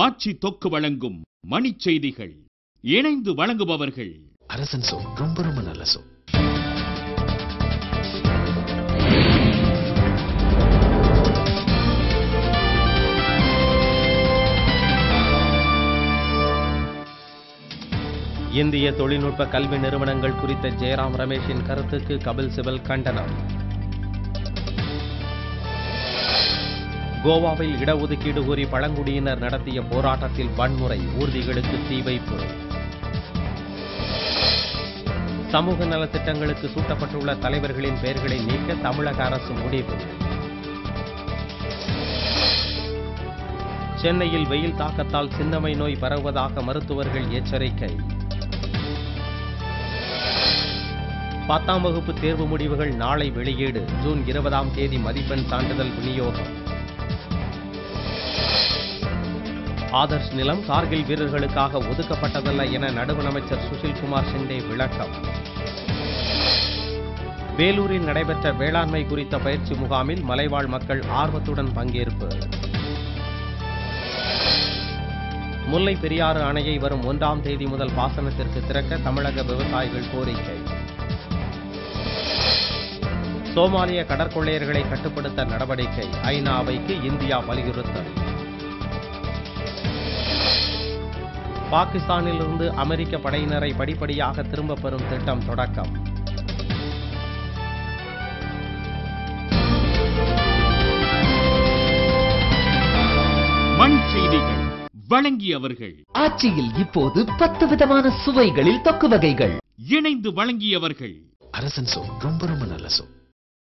ஆட்சி தொக்கு வழங்கும் மணிச் செய்திகள். இணைந்து வழங்குபவர்கள் அரசன் சோ. ரொம்ப ரொம்ப நல்ல சோ. இந்திய தொழில்நுட்ப கல்வி நிறுவனங்கள் குறித்த ஜெயராம் ரமேஷின் கருத்துக்கு கபில் சிபல் கண்டனம். கோவாவில் இடஒதுக்கீடு கோரி பழங்குடியினர் நடத்திய போராட்டத்தில் வன்முறை, ஊர்திகளுக்கு தீ வைப்பு. சமூக நலத்திட்டங்களுக்கு சூட்டப்பட்டுள்ள தலைவர்களின் பெயர்களை நீக்க தமிழக அரசு முடிவு. சென்னையில் வெயில் தாக்கத்தால் சின்னம்மை நோய் பரவுவதாக மருத்துவர்கள் எச்சரிக்கை. 10ஆம் வகுப்பு தேர்வு முடிவுகள் நாளை வெளியீடு. ஜூன் 20ஆம் தேதி மதிப்பெண் சான்றிதழ் விநியோகம். ஆதர்ஷ் நிலம் கார்கில் வீரர்களுக்காக ஒதுக்கப்பட்டதல்ல என நடுவண் அமைச்சர் சுஷில்குமார் ஷிண்டே விளக்கம். வேலூரில் நடைபெற்ற வேளாண்மை குறித்த பயிற்சி முகாமில் மலைவாழ் மக்கள் ஆர்வத்துடன் பங்கேற்பு. முல்லை பெரியாறு அணையை வரும் 1ஆம் தேதி முதல் பாசனத்திற்கு திறக்க தமிழக விவசாயிகள் கோரிக்கை. சோமாலிய கடற்கொள்ளையர்களை கட்டுப்படுத்த நடவடிக்கை. ஐநா அவைக்கு இந்தியா வலியுறுத்தல். பாகிஸ்தானிலிருந்து அமெரிக்க படையினரை படிப்படியாக திரும்பப் பெறும் திட்டம் தொடக்கம். மணிச் செய்திகள் வழங்கியவர்கள். ஆட்சியில் இப்போது 10 விதமான சுவைகளில் தொக்கு வகைகள். இணைந்து வழங்கியவர்கள் அரசன் சோ. ரொம்ப ரொம்ப நல்ல சோ.